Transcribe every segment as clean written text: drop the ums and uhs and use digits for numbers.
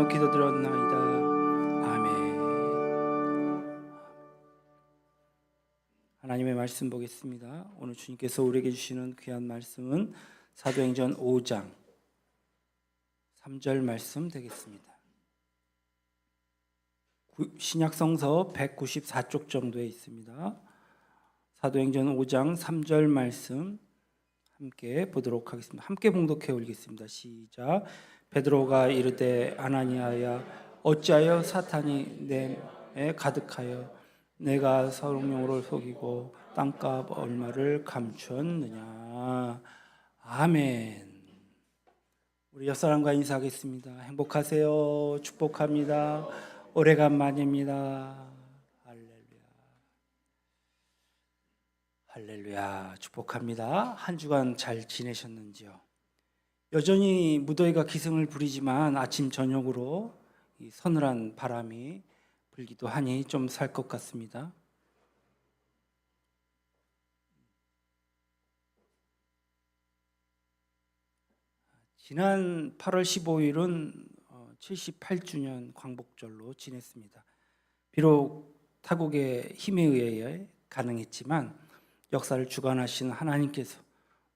기도드렸나이다. 아멘. 하나님의 말씀 보겠습니다. 오늘 주님께서 우리에게 주시는 귀한 말씀은 사도행전 5장 3절 말씀 되겠습니다. 신약성서 194쪽 정도에 있습니다. 사도행전 5장 3절 말씀 함께 보도록 하겠습니다. 함께 봉독해 올리겠습니다. 시작. 베드로가 이르되 아나니아야 어찌하여 사탄이 내에 가득하여 내가 성령으로 속이고 땅값 얼마를 감추었느냐. 아멘. 우리 옆사람과 인사하겠습니다. 행복하세요. 축복합니다. 오래간만입니다. 할렐루야. 할렐루야. 축복합니다. 한 주간 잘 지내셨는지요? 여전히 무더위가 기승을 부리지만 아침 저녁으로 이 서늘한 바람이 불기도 하니 좀 살 것 같습니다. 지난 8월 15일은 78주년 광복절로 지냈습니다. 비록 타국의 힘에 의해 가능했지만 역사를 주관하신 하나님께서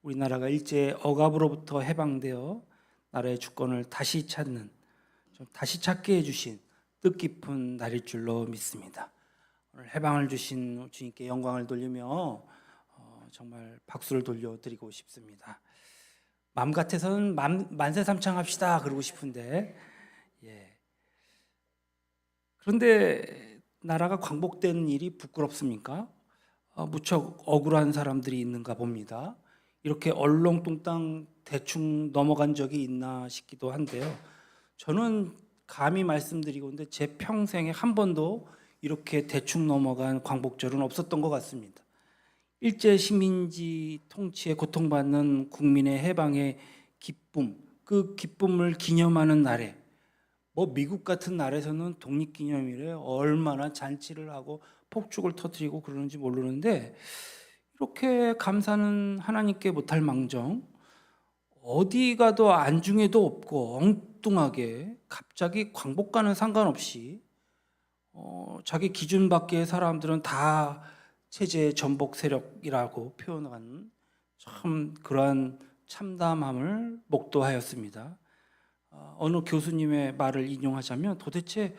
우리나라가 일제 억압으로부터 해방되어 나라의 주권을 다시 찾는, 다시 찾게 해주신 뜻깊은 날일 줄로 믿습니다. 오늘 해방을 주신 주님께 영광을 돌리며 정말 박수를 돌려드리고 싶습니다. 마음 같아서는 만세삼창합시다 그러고 싶은데, 그런데 나라가 광복된 일이 부끄럽습니까? 무척 억울한 사람들이 있는가 봅니다. 이렇게 얼렁뚱땅 대충 넘어간 적이 있나 싶기도 한데요. 저는 감히 말씀드리건데 제 평생에 한 번도 이렇게 대충 넘어간 광복절은 없었던 것 같습니다. 일제 식민지 통치에 고통받는 국민의 해방의 기쁨, 그 기쁨을 기념하는 날에 미국 같은 나라에서는 독립기념일에 얼마나 잔치를 하고 폭죽을 터뜨리고 그러는지 모르는데 이렇게 감사는 하나님께 못할 망정 어디 가도 안중에도 없고 엉뚱하게 갑자기 광복과는 상관없이 자기 기준 밖의 사람들은 다 체제 전복 세력이라고 표현하는 참 그러한 참담함을 목도하였습니다. 어느 교수님의 말을 인용하자면 도대체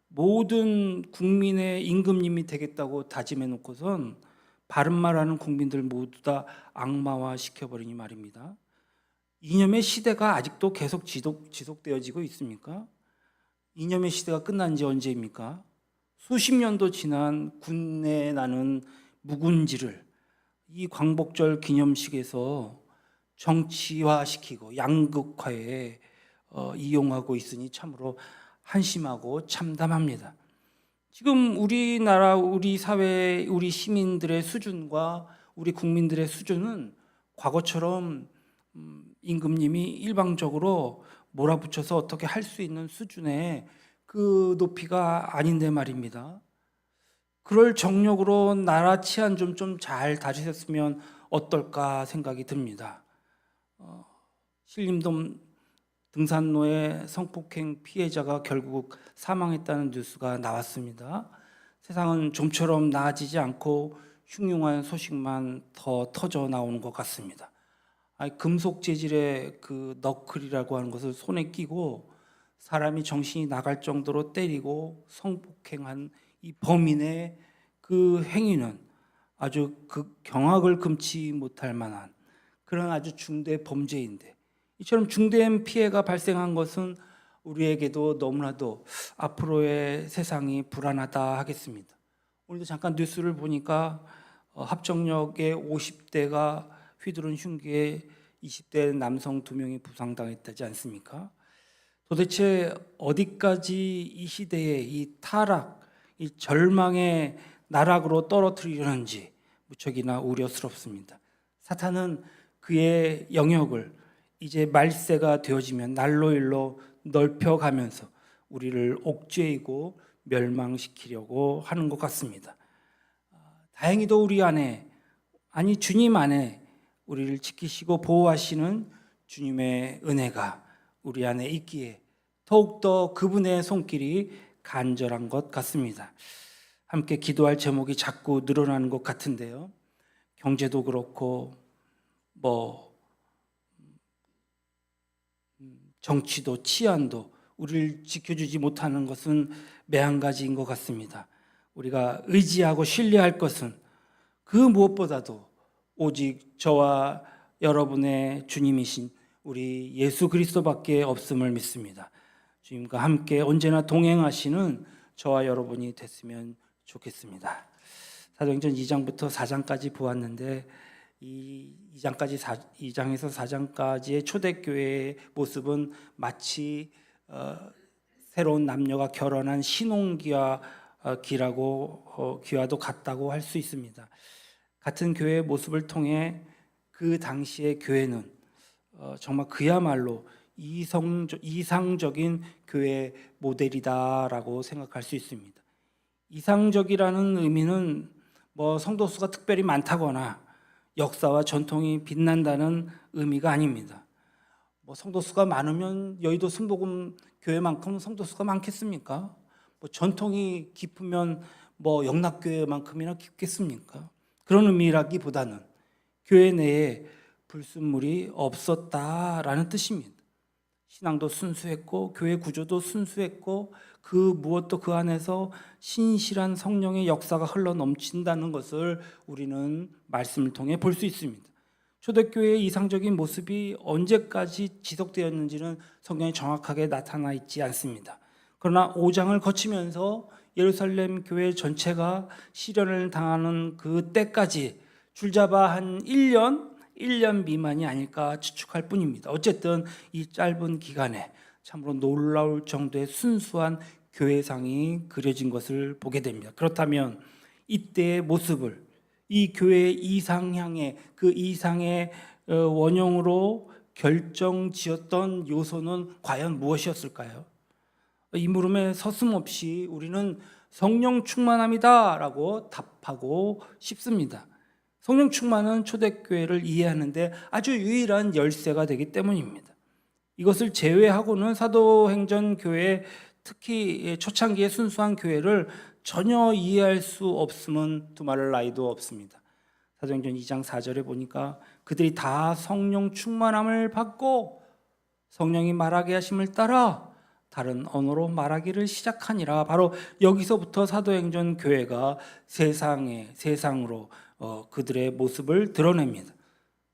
모든 국민의 임금님이 되겠다고 다짐해 놓고선 바른 말하는 국민들 모두 다 악마화 시켜버리니 말입니다. 이념의 시대가 아직도 계속 지속되어지고 있습니까? 이념의 시대가 끝난 지 언제입니까? 수십 년도 지난 군내에 나는 묵은지를 이 광복절 기념식에서 정치화시키고 양극화에 이용하고 있으니 참으로 한심하고 참담합니다. 지금 우리나라, 우리 사회, 우리 시민들의 수준과 우리 국민들의 수준은 과거처럼 임금님이 일방적으로 몰아붙여서 어떻게 할 수 있는 수준의 그 높이가 아닌데 말입니다. 그럴 정력으로 나라 치안 좀 잘 다루셨으면 어떨까 생각이 듭니다. 신림동 등산로의 성폭행 피해자가 결국 사망했다는 뉴스가 나왔습니다. 세상은 좀처럼 나아지지 않고 흉흉한 소식만 더 터져 나오는 것 같습니다. 금속 재질의 그 너클이라고 하는 것을 손에 끼고 사람이 정신이 나갈 정도로 때리고 성폭행한 이 범인의 그 행위는 아주 그 경악을 금치 못할 만한 그런 아주 중대 범죄인데, 이처럼 중대한 피해가 발생한 것은 우리에게도 너무나도 앞으로의 세상이 불안하다 하겠습니다. 오늘도 잠깐 뉴스를 보니까 합정역에 50대가 휘두른 흉기에 20대 남성 2명이 부상당했다지 않습니까? 도대체 어디까지 이 시대의 이 타락, 이 절망의 나락으로 떨어뜨리려는지 무척이나 우려스럽습니다. 사탄은 그의 영역을 이제 말세가 되어지면 날로 일로 넓혀가면서 우리를 옥죄이고 멸망시키려고 하는 것 같습니다. 다행히도 우리 안에, 아니 주님 안에 우리를 지키시고 보호하시는 주님의 은혜가 우리 안에 있기에 더욱더 그분의 손길이 간절한 것 같습니다. 함께 기도할 제목이 자꾸 늘어나는 것 같은데요. 경제도 그렇고 정치도 치안도 우리를 지켜주지 못하는 것은 매한가지인 것 같습니다. 우리가 의지하고 신뢰할 것은 그 무엇보다도 오직 저와 여러분의 주님이신 우리 예수 그리스도밖에 없음을 믿습니다. 주님과 함께 언제나 동행하시는 저와 여러분이 됐으면 좋겠습니다. 사도행전 2장부터 4장까지 보았는데 이 2장에서 4장까지의 초대교회의 모습은 마치 새로운 남녀가 결혼한 기와도 같다고 할 수 있습니다. 같은 교회의 모습을 통해 그 당시의 교회는 정말 그야말로 이상적인 교회 모델이다라고 생각할 수 있습니다. 이상적이라는 의미는 성도 수가 특별히 많다거나 역사와 전통이 빛난다는 의미가 아닙니다. 성도 수가 많으면 여의도 순복음 교회만큼 성도 수가 많겠습니까? 전통이 깊으면 영락교회만큼이나 깊겠습니까? 그런 의미라기보다는 교회 내에 불순물이 없었다라는 뜻입니다. 신앙도 순수했고 교회 구조도 순수했고 그 무엇도 그 안에서 신실한 성령의 역사가 흘러 넘친다는 것을 우리는 말씀을 통해 볼 수 있습니다. 초대교회의 이상적인 모습이 언제까지 지속되었는지는 성경에 정확하게 나타나 있지 않습니다. 그러나 5장을 거치면서 예루살렘 교회 전체가 시련을 당하는 그 때까지 줄잡아 한 1년 미만이 아닐까 추측할 뿐입니다. 어쨌든 이 짧은 기간에 참으로 놀라울 정도의 순수한 교회상이 그려진 것을 보게 됩니다. 그렇다면 이때의 모습을 이 교회의 이상향의 그 이상의 원형으로 결정지었던 요소는 과연 무엇이었을까요? 이 물음에 서슴없이 우리는 성령 충만함이다라고 답하고 싶습니다. 성령 충만은 초대교회를 이해하는데 아주 유일한 열쇠가 되기 때문입니다. 이것을 제외하고는 사도행전 교회, 특히 초창기의 순수한 교회를 전혀 이해할 수 없음은 두말할 나위도 없습니다. 사도행전 2장 4절에 보니까 그들이 다 성령 충만함을 받고 성령이 말하게 하심을 따라 다른 언어로 말하기를 시작하니라. 바로 여기서부터 사도행전 교회가 세상으로 그들의 모습을 드러냅니다.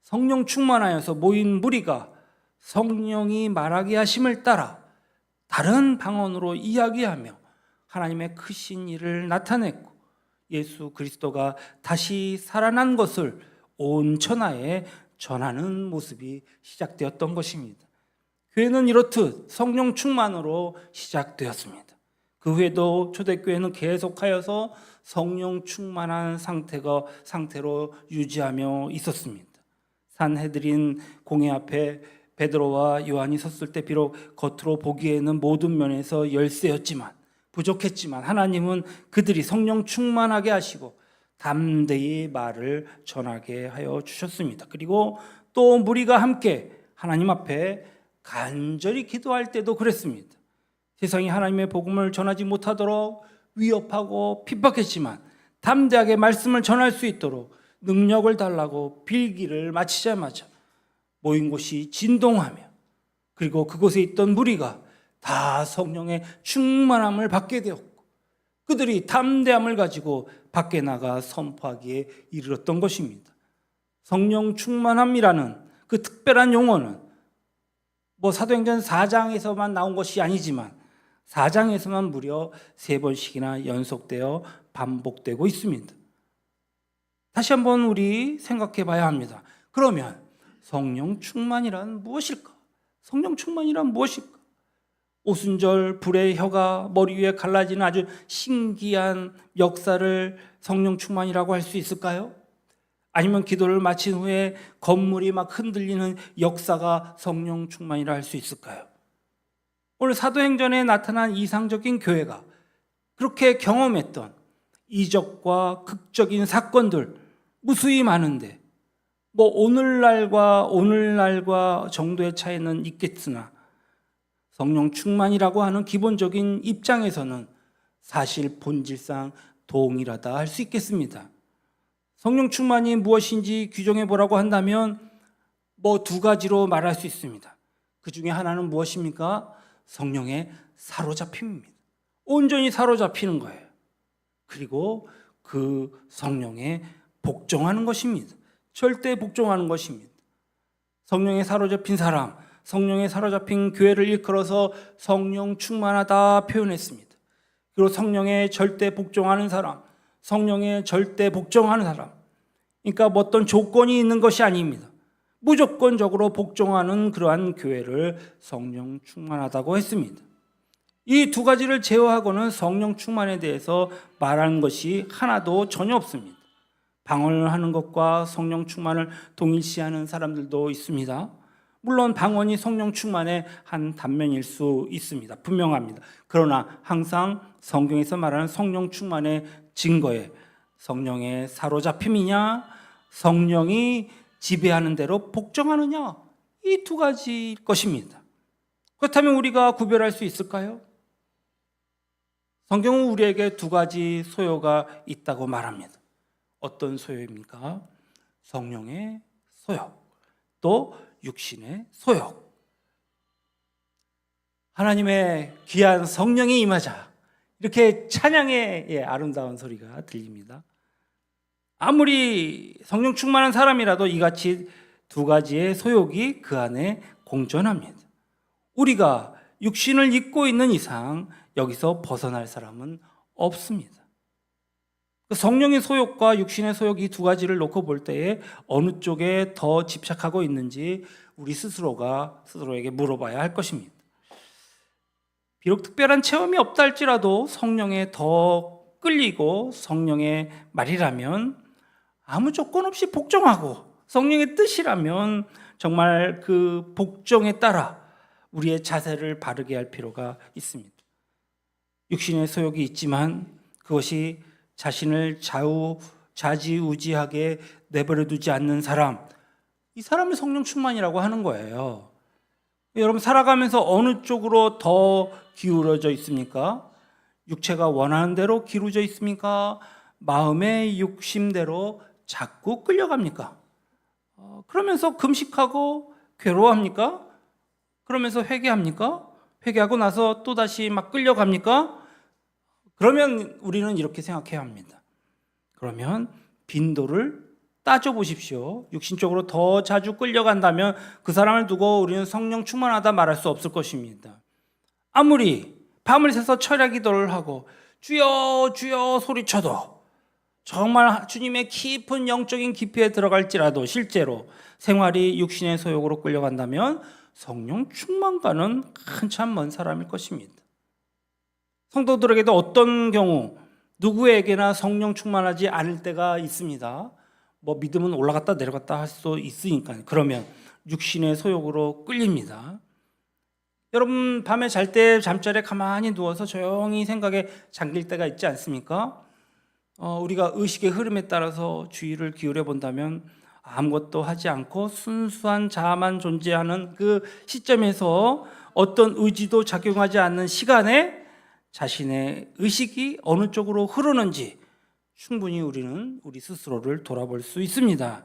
성령 충만하여서 모인 무리가 성령이 말하게 하심을 따라 다른 방언으로 이야기하며 하나님의 크신 일을 나타냈고 예수 그리스도가 다시 살아난 것을 온 천하에 전하는 모습이 시작되었던 것입니다. 교회는 이렇듯 성령 충만으로 시작되었습니다. 그 후에도 초대교회는 계속하여서 성령 충만한 상태로 유지하며 있었습니다. 산헤드린 공회 앞에 베드로와 요한이 섰을 때 비록 겉으로 보기에는 모든 면에서 열세였지만 부족했지만 하나님은 그들이 성령 충만하게 하시고 담대히 말을 전하게 하여 주셨습니다. 그리고 또 무리가 함께 하나님 앞에 간절히 기도할 때도 그랬습니다. 세상이 하나님의 복음을 전하지 못하도록 위협하고 핍박했지만 담대하게 말씀을 전할 수 있도록 능력을 달라고 빌기를 마치자마자 모인 곳이 진동하며 그리고 그곳에 있던 무리가 다 성령의 충만함을 받게 되었고 그들이 담대함을 가지고 밖에 나가 선포하기에 이르렀던 것입니다. 성령 충만함이라는 그 특별한 용어는 사도행전 4장에서만 나온 것이 아니지만 4장에서만 무려 3번씩이나 연속되어 반복되고 있습니다. 다시 한번 우리 생각해 봐야 합니다. 그러면 성령 충만이란 무엇일까? 성령 충만이란 무엇일까? 오순절 불의 혀가 머리 위에 갈라지는 아주 신기한 역사를 성령 충만이라고 할 수 있을까요? 아니면 기도를 마친 후에 건물이 막 흔들리는 역사가 성령 충만이라 할 수 있을까요? 오늘 사도행전에 나타난 이상적인 교회가 그렇게 경험했던 이적과 극적인 사건들 무수히 많은데 오늘날과 정도의 차이는 있겠으나 성령 충만이라고 하는 기본적인 입장에서는 사실 본질상 동일하다 할 수 있겠습니다. 성령 충만이 무엇인지 규정해 보라고 한다면 두 가지로 말할 수 있습니다. 그 중에 하나는 무엇입니까? 성령의 사로잡힘입니다. 온전히 사로잡히는 거예요. 그리고 그 성령에 복종하는 것입니다. 절대 복종하는 것입니다. 성령에 사로잡힌 사람, 성령에 사로잡힌 교회를 일컬어서 성령 충만하다 표현했습니다. 그리고 성령에 절대 복종하는 사람, 성령에 절대 복종하는 사람, 그러니까 어떤 조건이 있는 것이 아닙니다. 무조건적으로 복종하는 그러한 교회를 성령 충만하다고 했습니다. 이 두 가지를 제어하고는 성령 충만에 대해서 말하는 것이 하나도 전혀 없습니다. 방언을 하는 것과 성령 충만을 동일시하는 사람들도 있습니다. 물론 방언이 성령 충만의 한 단면일 수 있습니다. 분명합니다. 그러나 항상 성경에서 말하는 성령 충만의 증거에 성령의 사로잡힘이냐, 성령이 지배하는 대로 복종하느냐, 이 두 가지일 것입니다. 그렇다면 우리가 구별할 수 있을까요? 성경은 우리에게 두 가지 소요가 있다고 말합니다. 어떤 소요입니까? 성령의 소욕, 또 육신의 소욕. 하나님의 귀한 성령이 임하자, 이렇게 찬양의 아름다운 소리가 들립니다. 아무리 성령 충만한 사람이라도 이같이 두 가지의 소욕이 그 안에 공존합니다. 우리가 육신을 입고 있는 이상 여기서 벗어날 사람은 없습니다. 성령의 소욕과 육신의 소욕, 이 두 가지를 놓고 볼 때에 어느 쪽에 더 집착하고 있는지 우리 스스로에게 물어봐야 할 것입니다. 비록 특별한 체험이 없다 할지라도 성령에 더 끌리고 성령의 말이라면 아무 조건 없이 복종하고, 성령의 뜻이라면 정말 그 복종에 따라 우리의 자세를 바르게 할 필요가 있습니다. 육신의 소욕이 있지만 그것이 자신을 좌지우지하게 내버려두지 않는 사람, 이 사람을 성령 충만이라고 하는 거예요. 여러분, 살아가면서 어느 쪽으로 더 기울어져 있습니까? 육체가 원하는 대로 기울어져 있습니까? 마음의 욕심대로 자꾸 끌려갑니까? 그러면서 금식하고 괴로워합니까? 그러면서 회개합니까? 회개하고 나서 또다시 막 끌려갑니까? 그러면 우리는 이렇게 생각해야 합니다. 그러면 빈도를 따져보십시오. 육신적으로 더 자주 끌려간다면 그 사람을 두고 우리는 성령 충만하다 말할 수 없을 것입니다. 아무리 밤을 새서 철야 기도를 하고 주여 주여 소리쳐도 정말 주님의 깊은 영적인 깊이에 들어갈지라도 실제로 생활이 육신의 소욕으로 끌려간다면 성령 충만과는 한참 먼 사람일 것입니다. 성도들에게도 어떤 경우 누구에게나 성령 충만하지 않을 때가 있습니다. 믿음은 올라갔다 내려갔다 할 수 있으니까요. 그러면 육신의 소욕으로 끌립니다. 여러분, 밤에 잘 때 잠자리에 가만히 누워서 조용히 생각에 잠길 때가 있지 않습니까? 우리가 의식의 흐름에 따라서 주의를 기울여 본다면 아무것도 하지 않고 순수한 자아만 존재하는 그 시점에서 어떤 의지도 작용하지 않는 시간에 자신의 의식이 어느 쪽으로 흐르는지 충분히 우리는 우리 스스로를 돌아볼 수 있습니다.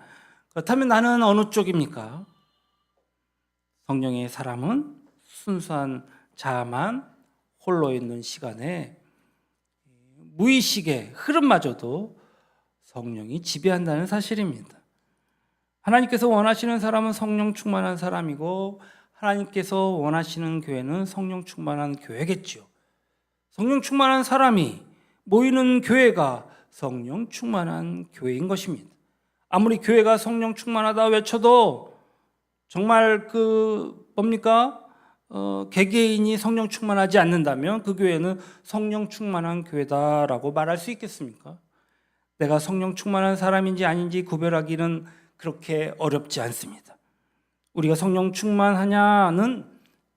그렇다면 나는 어느 쪽입니까? 성령의 사람은 순수한 자아만 홀로 있는 시간에 무의식의 흐름마저도 성령이 지배한다는 사실입니다. 하나님께서 원하시는 사람은 성령 충만한 사람이고 하나님께서 원하시는 교회는 성령 충만한 교회겠죠. 성령 충만한 사람이 모이는 교회가 성령 충만한 교회인 것입니다. 아무리 교회가 성령 충만하다 외쳐도 정말 개개인이 성령 충만하지 않는다면 그 교회는 성령 충만한 교회다라고 말할 수 있겠습니까? 내가 성령 충만한 사람인지 아닌지 구별하기는 그렇게 어렵지 않습니다. 우리가 성령 충만하냐는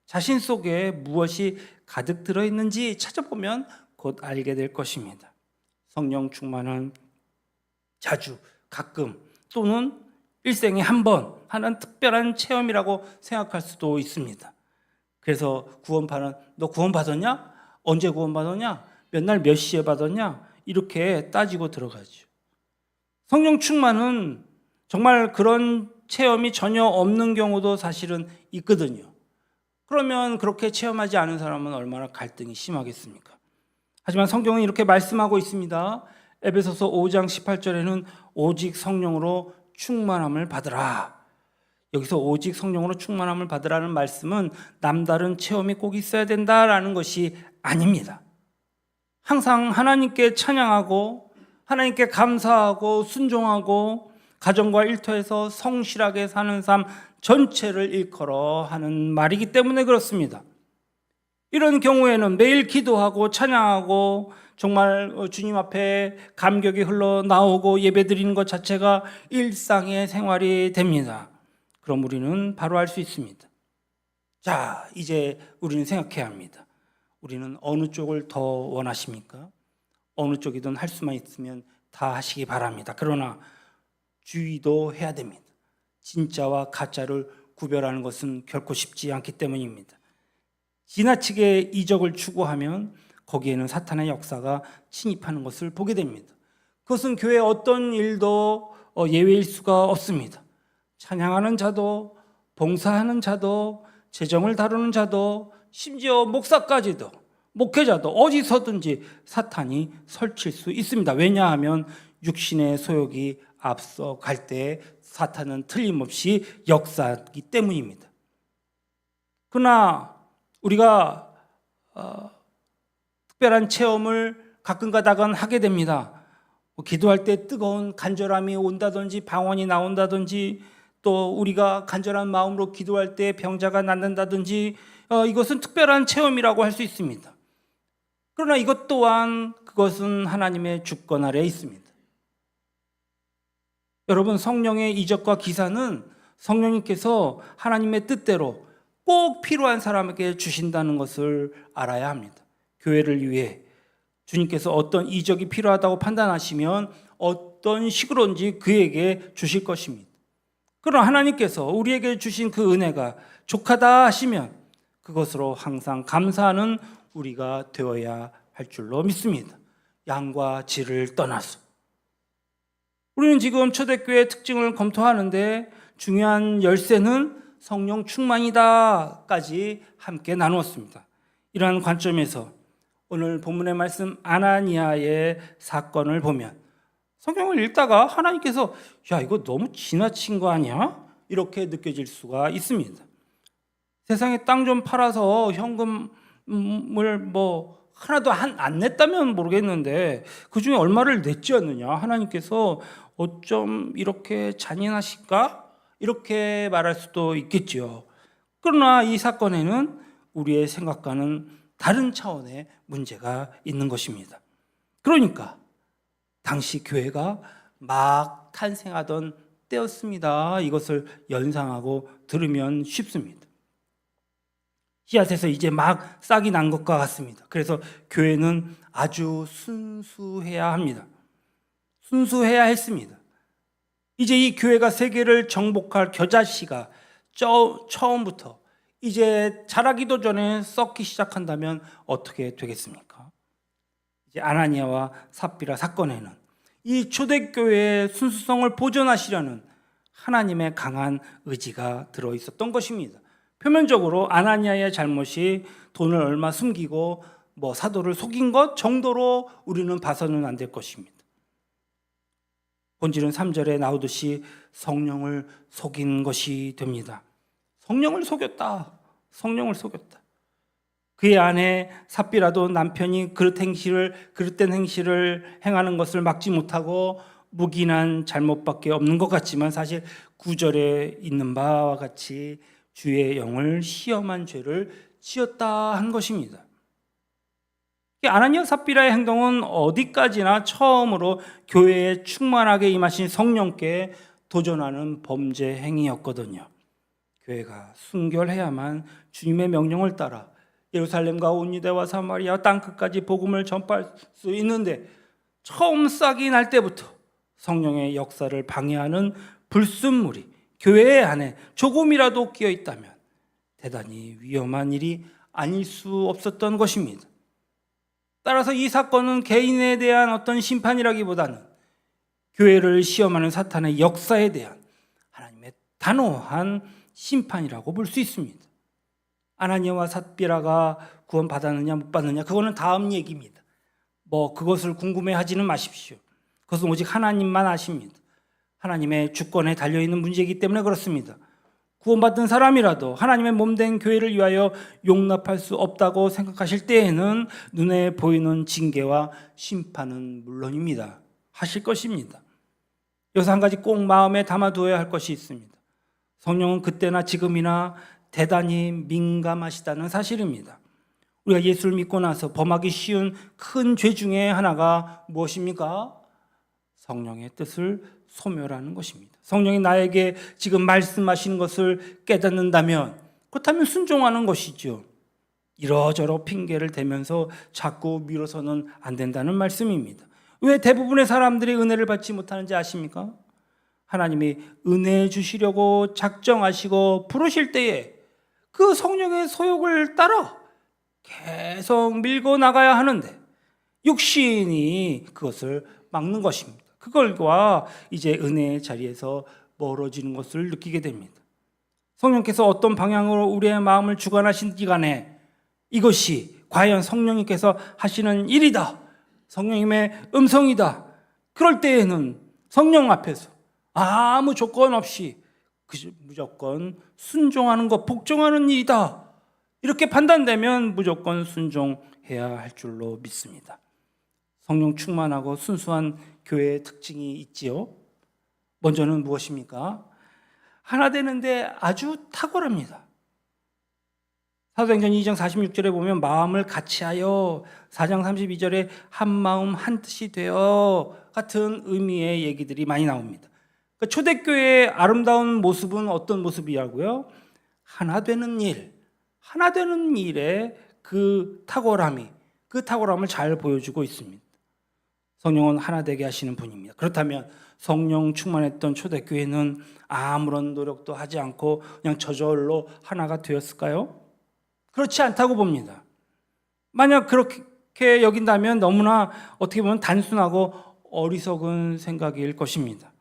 자신 속에 무엇이 가득 들어있는지 찾아보면 곧 알게 될 것입니다. 성령 충만은 자주, 가끔 또는 일생에 한 번 하는 특별한 체험이라고 생각할 수도 있습니다. 그래서 구원파는 너 구원 받았냐? 언제 구원 받았냐? 몇 날 몇 시에 받았냐? 이렇게 따지고 들어가죠. 성령 충만은 정말 그런 체험이 전혀 없는 경우도 사실은 있거든요. 그러면 그렇게 체험하지 않은 사람은 얼마나 갈등이 심하겠습니까? 하지만 성경은 이렇게 말씀하고 있습니다. 에베소서 5장 18절에는 오직 성령으로 충만함을 받으라. 여기서 오직 성령으로 충만함을 받으라는 말씀은 남다른 체험이 꼭 있어야 된다라는 것이 아닙니다. 항상 하나님께 찬양하고 하나님께 감사하고 순종하고 가정과 일터에서 성실하게 사는 삶 전체를 일컬어 하는 말이기 때문에 그렇습니다. 이런 경우에는 매일 기도하고 찬양하고 정말 주님 앞에 감격이 흘러나오고 예배드리는 것 자체가 일상의 생활이 됩니다. 그럼 우리는 바로 알 수 있습니다. 자, 이제 우리는 생각해야 합니다. 우리는 어느 쪽을 더 원하십니까? 어느 쪽이든 할 수만 있으면 다 하시기 바랍니다. 그러나 주의도 해야 됩니다. 진짜와 가짜를 구별하는 것은 결코 쉽지 않기 때문입니다. 지나치게 이적을 추구하면 거기에는 사탄의 역사가 침입하는 것을 보게 됩니다. 그것은 교회 어떤 일도 예외일 수가 없습니다. 찬양하는 자도, 봉사하는 자도, 재정을 다루는 자도, 심지어 목사까지도, 목회자도 어디서든지 사탄이 설칠 수 있습니다. 왜냐하면 육신의 소욕이 앞서 갈 때 사탄은 틀림없이 역사하기 때문입니다. 그러나 우리가 특별한 체험을 가끔 가다가 하게 됩니다. 기도할 때 뜨거운 간절함이 온다든지 방언이 나온다든지 또 우리가 간절한 마음으로 기도할 때 병자가 낫는다든지 이것은 특별한 체험이라고 할 수 있습니다. 그러나 이것 또한 그것은 하나님의 주권 아래에 있습니다. 여러분, 성령의 이적과 기사는 성령님께서 하나님의 뜻대로 꼭 필요한 사람에게 주신다는 것을 알아야 합니다. 교회를 위해 주님께서 어떤 이적이 필요하다고 판단하시면 어떤 식으로든지 그에게 주실 것입니다. 그러나 하나님께서 우리에게 주신 그 은혜가 족하다 하시면 그것으로 항상 감사하는 우리가 되어야 할 줄로 믿습니다. 양과 질을 떠나서. 우리는 지금 초대교회 특징을 검토하는데 중요한 열쇠는 성령 충만이다까지 함께 나누었습니다. 이러한 관점에서 오늘 본문의 말씀 아나니아의 사건을 보면 성경을 읽다가 하나님께서 야, 이거 너무 지나친 거 아니야? 이렇게 느껴질 수가 있습니다. 세상에 땅 좀 팔아서 현금을 하나도 안 냈다면 모르겠는데 그중에 얼마를 냈지 않느냐? 하나님께서 어쩜 이렇게 잔인하실까? 이렇게 말할 수도 있겠죠. 그러나 이 사건에는 우리의 생각과는 다른 차원의 문제가 있는 것입니다. 그러니까 당시 교회가 막 탄생하던 때였습니다. 이것을 연상하고 들으면 쉽습니다. 씨앗에서 이제 막 싹이 난 것과 같습니다. 그래서 교회는 아주 순수해야 합니다. 순수해야 했습니다. 이제 이 교회가 세계를 정복할 겨자씨가 처음부터 이제 자라기도 전에 썩기 시작한다면 어떻게 되겠습니까? 이제 아나니아와 삽비라 사건에는 이 초대교회의 순수성을 보존하시려는 하나님의 강한 의지가 들어있었던 것입니다. 표면적으로 아나니아의 잘못이 돈을 얼마 숨기고 사도를 속인 것 정도로 우리는 봐서는 안 될 것입니다. 본질은 3절에 나오듯이 성령을 속인 것이 됩니다. 성령을 속였다. 성령을 속였다. 그의 아내 삽비라도 남편이 그릇된 행실을 행하는 것을 막지 못하고 묵인한 잘못밖에 없는 것 같지만 사실 9절에 있는 바와 같이 주의 영을 시험한 죄를 지었다 한 것입니다. 아나니아 삽비라의 행동은 어디까지나 처음으로 교회에 충만하게 임하신 성령께 도전하는 범죄 행위였거든요. 교회가 순결해야만 주님의 명령을 따라 예루살렘과 온 유대와 사마리아 땅끝까지 복음을 전파할 수 있는데 처음 싹이 날 때부터 성령의 역사를 방해하는 불순물이 교회 안에 조금이라도 끼어 있다면 대단히 위험한 일이 아닐 수 없었던 것입니다. 따라서 이 사건은 개인에 대한 어떤 심판이라기보다는 교회를 시험하는 사탄의 역사에 대한 하나님의 단호한 심판이라고 볼 수 있습니다. 아나니아와 삽비라가 구원받았느냐 못 받느냐 그거는 다음 얘기입니다. 그것을 궁금해하지는 마십시오. 그것은 오직 하나님만 아십니다. 하나님의 주권에 달려있는 문제이기 때문에 그렇습니다. 구원받은 사람이라도 하나님의 몸된 교회를 위하여 용납할 수 없다고 생각하실 때에는 눈에 보이는 징계와 심판은 물론입니다. 하실 것입니다. 여기서 한 가지 꼭 마음에 담아두어야 할 것이 있습니다. 성령은 그때나 지금이나 대단히 민감하시다는 사실입니다. 우리가 예수를 믿고 나서 범하기 쉬운 큰 죄 중에 하나가 무엇입니까? 성령의 뜻을 소멸하는 것입니다. 성령이 나에게 지금 말씀하시는 것을 깨닫는다면 그렇다면 순종하는 것이죠. 이러저러 핑계를 대면서 자꾸 미뤄서는 안 된다는 말씀입니다. 왜 대부분의 사람들이 은혜를 받지 못하는지 아십니까? 하나님이 은혜 주시려고 작정하시고 부르실 때에 그 성령의 소욕을 따라 계속 밀고 나가야 하는데 육신이 그것을 막는 것입니다. 그걸과 이제 은혜의 자리에서 멀어지는 것을 느끼게 됩니다. 성령께서 어떤 방향으로 우리의 마음을 주관하신지 간에 이것이 과연 성령님께서 하시는 일이다, 성령님의 음성이다, 그럴 때에는 성령 앞에서 아무 조건 없이 무조건 순종하는 것, 복종하는 일이다, 이렇게 판단되면 무조건 순종해야 할 줄로 믿습니다. 성령 충만하고 순수한 교회의 특징이 있지요. 먼저는 무엇입니까? 하나 되는데 아주 탁월합니다. 사도행전 2장 46절에 보면 마음을 같이하여, 4장 32절에 한 마음 한 뜻이 되어 같은 의미의 얘기들이 많이 나옵니다. 그러니까 초대교회의 아름다운 모습은 어떤 모습이라고요? 하나 되는 일, 하나 되는 일의 그 탁월함을 잘 보여주고 있습니다. 성령은 하나 되게 하시는 분입니다. 그렇다면 성령 충만했던 초대교회는 아무런 노력도 하지 않고 그냥 저절로 하나가 되었을까요? 그렇지 않다고 봅니다. 만약 그렇게 여긴다면 너무나 어떻게 보면 단순하고 어리석은 생각일 것입니다.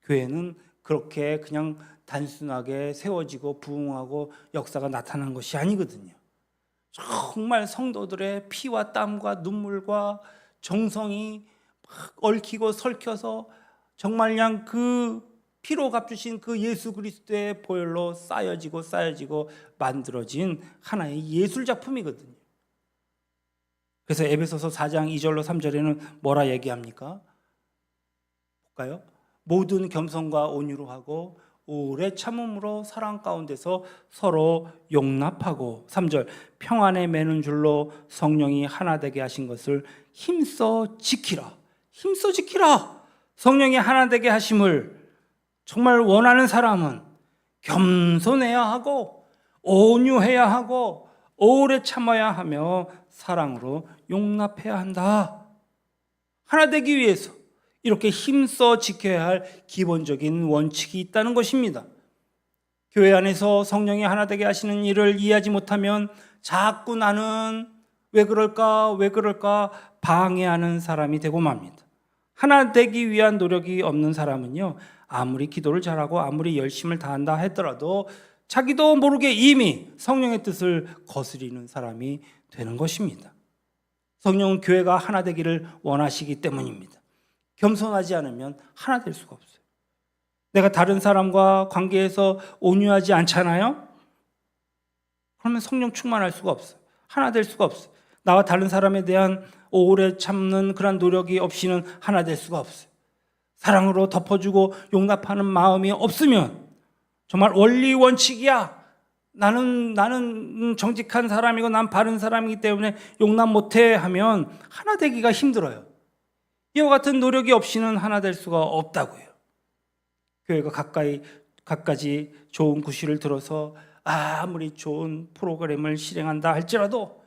교회는 그렇게 그냥 단순하게 세워지고 부흥하고 역사가 나타나는 것이 아니거든요. 정말 성도들의 피와 땀과 눈물과 정성이 막 얽히고 설켜서 정말 그냥 그 피로 값주신 그 예수 그리스도의 보혈로 쌓여지고 만들어진 하나의 예술 작품이거든요. 그래서 에베소서 4장 2절로 3절에는 뭐라 얘기합니까? 볼까요? 모든 겸손과 온유로 하고 오래 참음으로 사랑 가운데서 서로 용납하고, 3절 평안에 매는 줄로 성령이 하나 되게 하신 것을 힘써 지키라. 힘써 지키라. 성령이 하나 되게 하심을 정말 원하는 사람은 겸손해야 하고 온유해야 하고 오래 참아야 하며 사랑으로 용납해야 한다. 하나 되기 위해서 이렇게 힘써 지켜야 할 기본적인 원칙이 있다는 것입니다. 교회 안에서 성령이 하나 되게 하시는 일을 이해하지 못하면 자꾸 나는 왜 그럴까 방해하는 사람이 되고 맙니다. 하나 되기 위한 노력이 없는 사람은요, 아무리 기도를 잘하고 아무리 열심을 다한다 하더라도 자기도 모르게 이미 성령의 뜻을 거스리는 사람이 되는 것입니다. 성령은 교회가 하나 되기를 원하시기 때문입니다. 겸손하지 않으면 하나 될 수가 없어요. 내가 다른 사람과 관계에서 온유하지 않잖아요? 그러면 성령 충만할 수가 없어요. 하나 될 수가 없어요. 나와 다른 사람에 대한 오래 참는 그런 노력이 없이는 하나 될 수가 없어요. 사랑으로 덮어주고 용납하는 마음이 없으면 정말 원리 원칙이야, 나는 정직한 사람이고 난 바른 사람이기 때문에 용납 못해 하면 하나 되기가 힘들어요. 이와 같은 노력이 없이는 하나 될 수가 없다고요. 교회가 갖가지 좋은 구실을 들어서 아무리 좋은 프로그램을 실행한다 할지라도,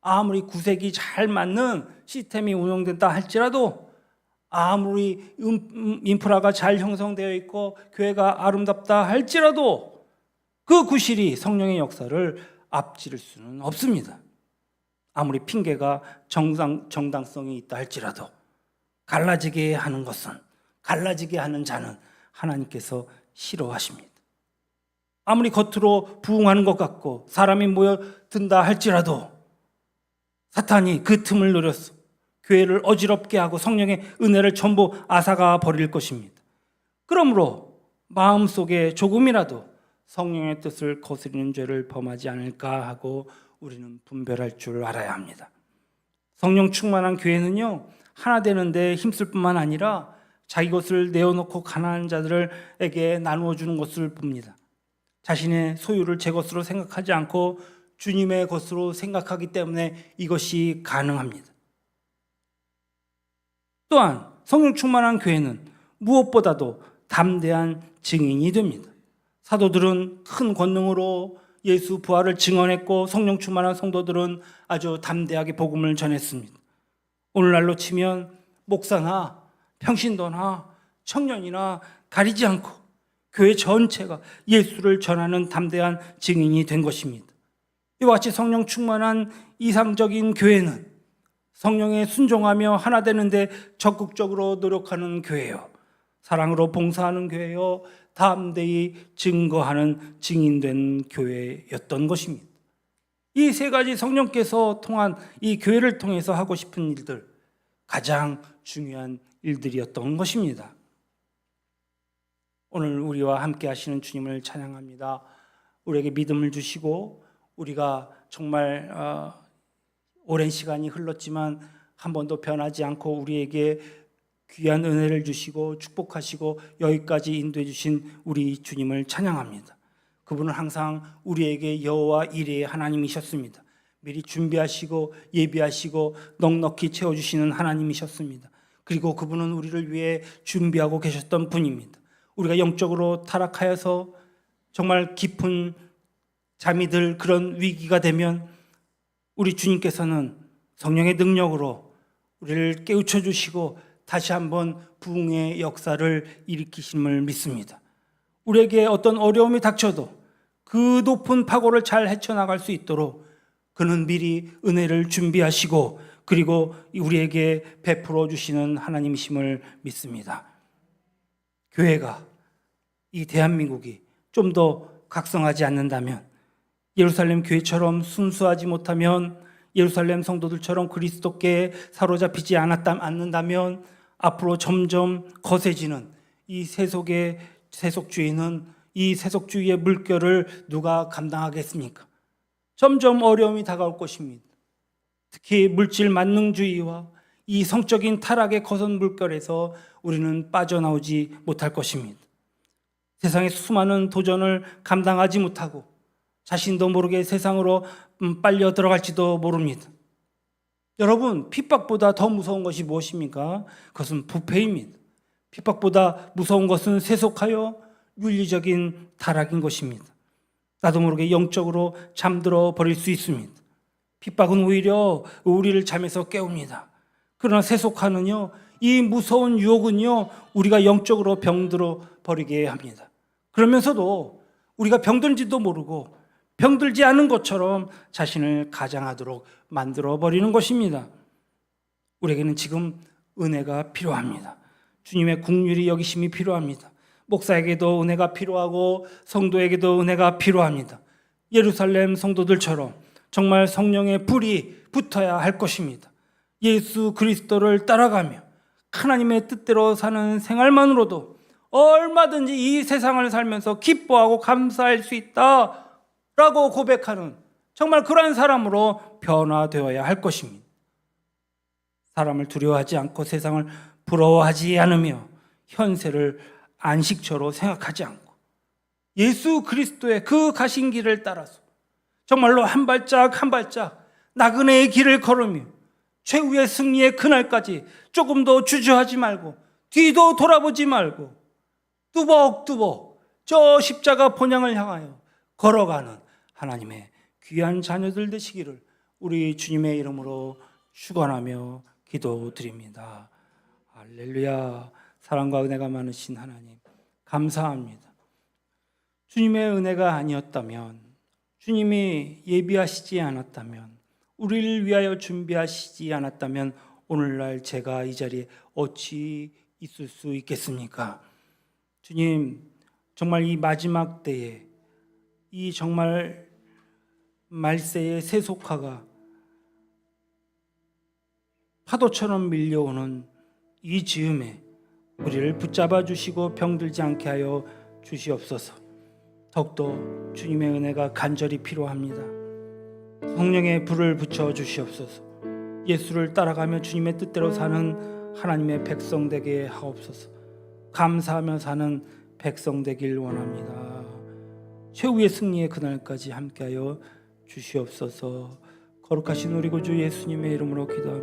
아무리 구색이 잘 맞는 시스템이 운영된다 할지라도, 아무리 인프라가 잘 형성되어 있고 교회가 아름답다 할지라도 그 구실이 성령의 역사를 앞지를 수는 없습니다. 아무리 핑계가 정당성이 있다 할지라도 갈라지게 하는 것은, 갈라지게 하는 자는 하나님께서 싫어하십니다. 아무리 겉으로 부흥하는 것 같고 사람이 모여든다 할지라도 사탄이 그 틈을 노려서 교회를 어지럽게 하고 성령의 은혜를 전부 앗아가 버릴 것입니다. 그러므로 마음속에 조금이라도 성령의 뜻을 거스르는 죄를 범하지 않을까 하고 우리는 분별할 줄 알아야 합니다. 성령 충만한 교회는요, 하나 되는데 힘쓸 뿐만 아니라 자기 것을 내어놓고 가난한 자들에게 나누어 주는 것을 봅니다. 자신의 소유를 제 것으로 생각하지 않고 주님의 것으로 생각하기 때문에 이것이 가능합니다. 또한 성령 충만한 교회는 무엇보다도 담대한 증인이 됩니다. 사도들은 큰 권능으로 예수 부활을 증언했고 성령 충만한 성도들은 아주 담대하게 복음을 전했습니다. 오늘날로 치면 목사나 평신도나 청년이나 가리지 않고 교회 전체가 예수를 전하는 담대한 증인이 된 것입니다. 이와 같이 성령 충만한 이상적인 교회는 성령에 순종하며 하나 되는데 적극적으로 노력하는 교회요, 사랑으로 봉사하는 교회요, 담대히 증거하는 증인된 교회였던 것입니다. 이 세 가지 성령께서 통한 이 교회를 통해서 하고 싶은 일들, 가장 중요한 일들이었던 것입니다. 오늘 우리와 함께 하시는 주님을 찬양합니다. 우리에게 믿음을 주시고 우리가 정말 오랜 시간이 흘렀지만 한 번도 변하지 않고 우리에게 귀한 은혜를 주시고 축복하시고 여기까지 인도해 주신 우리 주님을 찬양합니다. 그분은 항상 우리에게 여호와 이레의 하나님이셨습니다. 미리 준비하시고 예비하시고 넉넉히 채워주시는 하나님이셨습니다. 그리고 그분은 우리를 위해 준비하고 계셨던 분입니다. 우리가 영적으로 타락하여서 정말 깊은 잠이 들 그런 위기가 되면 우리 주님께서는 성령의 능력으로 우리를 깨우쳐 주시고 다시 한번 부흥의 역사를 일으키심을 믿습니다. 우리에게 어떤 어려움이 닥쳐도 그 높은 파고를 잘 헤쳐나갈 수 있도록 그는 미리 은혜를 준비하시고 그리고 우리에게 베풀어 주시는 하나님이심을 믿습니다. 교회가, 이 대한민국이 좀 더 각성하지 않는다면, 예루살렘 교회처럼 순수하지 못하면, 예루살렘 성도들처럼 그리스도께 사로잡히지 않는다면 앞으로 점점 거세지는 이 세속주의는 이 세속주의의 물결을 누가 감당하겠습니까? 점점 어려움이 다가올 것입니다. 특히 물질 만능주의와 이 성적인 타락의 거센 물결에서 우리는 빠져나오지 못할 것입니다. 세상의 수많은 도전을 감당하지 못하고 자신도 모르게 세상으로 빨려 들어갈지도 모릅니다. 여러분, 핍박보다 더 무서운 것이 무엇입니까? 그것은 부패입니다. 핍박보다 무서운 것은 세속하여 윤리적인 타락인 것입니다. 나도 모르게 영적으로 잠들어 버릴 수 있습니다. 핍박은 오히려 우리를 잠에서 깨웁니다. 그러나 세속화는요, 이 무서운 유혹은요, 우리가 영적으로 병들어 버리게 합니다. 그러면서도 우리가 병든지도 모르고 병들지 않은 것처럼 자신을 가장하도록 만들어 버리는 것입니다. 우리에게는 지금 은혜가 필요합니다. 주님의 긍휼히 여기심이 필요합니다. 목사에게도 은혜가 필요하고 성도에게도 은혜가 필요합니다. 예루살렘 성도들처럼 정말 성령의 불이 붙어야 할 것입니다. 예수 그리스도를 따라가며 하나님의 뜻대로 사는 생활만으로도 얼마든지 이 세상을 살면서 기뻐하고 감사할 수 있다라고 고백하는 정말 그러한 사람으로 변화되어야 할 것입니다. 사람을 두려워하지 않고 세상을 부러워하지 않으며 현세를 안식처로 생각하지 않고 예수 그리스도의 그 가신 길을 따라서 정말로 한 발짝 한 발짝 나그네의 길을 걸으며 최후의 승리의 그날까지 조금도 주저하지 말고 뒤도 돌아보지 말고 뚜벅뚜벅 저 십자가 본향을 향하여 걸어가는 하나님의 귀한 자녀들 되시기를 우리 주님의 이름으로 축원하며 기도드립니다. 할렐루야. 사랑과 은혜가 많으신 하나님 감사합니다. 주님의 은혜가 아니었다면, 주님이 예비하시지 않았다면, 우리를 위하여 준비하시지 않았다면 오늘날 제가 이 자리에 어찌 있을 수 있겠습니까? 주님, 정말 이 마지막 때에 이 정말 말세의 세속화가 파도처럼 밀려오는 이 즈음에 우리를 붙잡아 주시고 병들지 않게 하여 주시옵소서. 더욱더 주님의 은혜가 간절히 필요합니다. 성령의 불을 붙여 주시옵소서. 예수를 따라가며 주님의 뜻대로 사는 하나님의 백성 되게 하옵소서. 감사하며 사는 백성 되길 원합니다. 최후의 승리의 그날까지 함께하여 주시옵소서. 거룩하신 우리 구주 예수님의 이름으로 기도합니다.